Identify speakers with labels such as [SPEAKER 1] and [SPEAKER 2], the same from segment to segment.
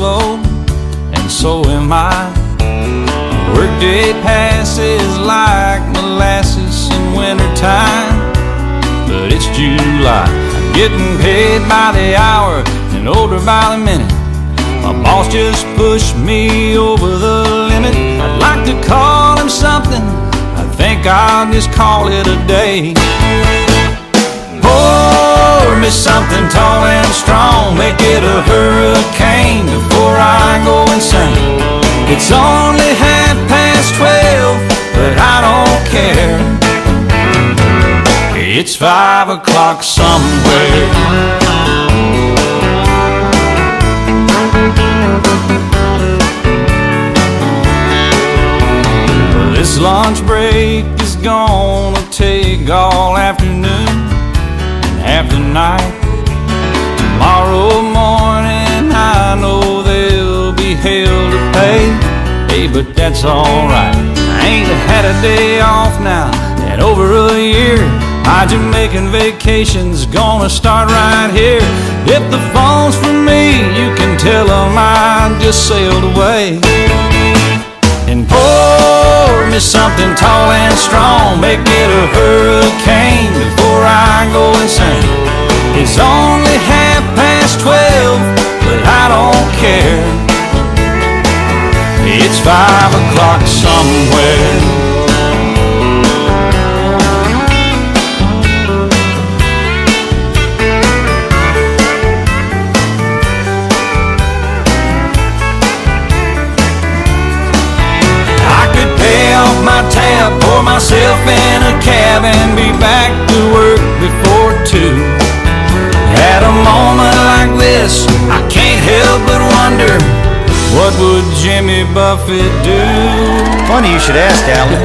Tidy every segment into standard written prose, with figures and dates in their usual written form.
[SPEAKER 1] slow, and so am I. Workday passes like molasses in wintertime, but it's July. I'm getting paid by the hour and older by the minute. My boss just pushed me over the limit. I'd like to call him something, I think I'll just call it a day. Pour me something tall and strong, make it a hurricane before I go insane. It's only 12:30, but I don't care. It's 5 o'clock somewhere. Well, this lunch break is gonna take all afternoon and half the night. Tomorrow morning I know there'll be hell to pay. Hey, but that's alright. I ain't had a day off now in over a year. My Jamaican vacation's gonna start right here. If the phone's for me, you can tell them I just sailed away. And pour me something tall and strong, make it a hurricane before I go insane. It's only 12:30, but I don't care. It's 5 o'clock somewhere. I could pay off my tab, pour myself in a cab, and be back to work before 2. At a moment like this, I can't help but wonder, what would Jimmy Buffett do?
[SPEAKER 2] Funny you should ask, Alan.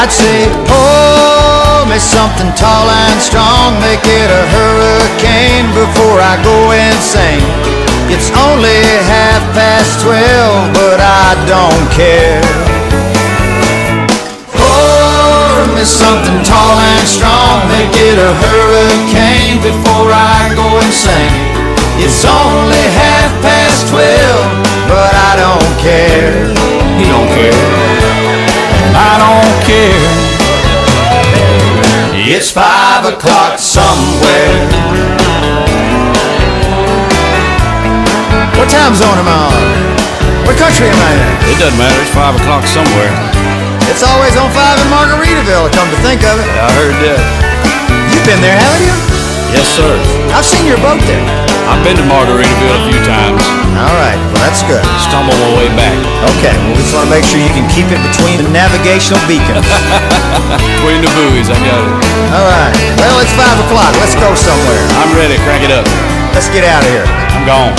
[SPEAKER 2] I'd say, pour me something tall and strong, make it a hurricane before I go insane. It's only 12:30, but I don't care. Pour me something tall and strong, make it a hurricane before I go insane. It's only 12:30, but I don't care.
[SPEAKER 1] He don't care, and I don't care.
[SPEAKER 2] It's 5 o'clock somewhere. What time zone am I on? What country am I in?
[SPEAKER 1] It doesn't matter, it's 5 o'clock somewhere.
[SPEAKER 2] It's always on 5 in Margaritaville, come to think of it.
[SPEAKER 1] I heard that.
[SPEAKER 2] You've been there, haven't you?
[SPEAKER 1] Yes, sir.
[SPEAKER 2] I've seen your boat there.
[SPEAKER 1] I've been to Margaritaville a few times.
[SPEAKER 2] All right, well, that's good.
[SPEAKER 1] Stumbled my way back.
[SPEAKER 2] Okay, well, we just want to make sure you can keep it between the navigational beacons.
[SPEAKER 1] Between the buoys, I got it.
[SPEAKER 2] All right, well, it's 5 o'clock. Let's go somewhere.
[SPEAKER 1] I'm ready, crank it up.
[SPEAKER 2] Let's get out of here.
[SPEAKER 1] I'm gone.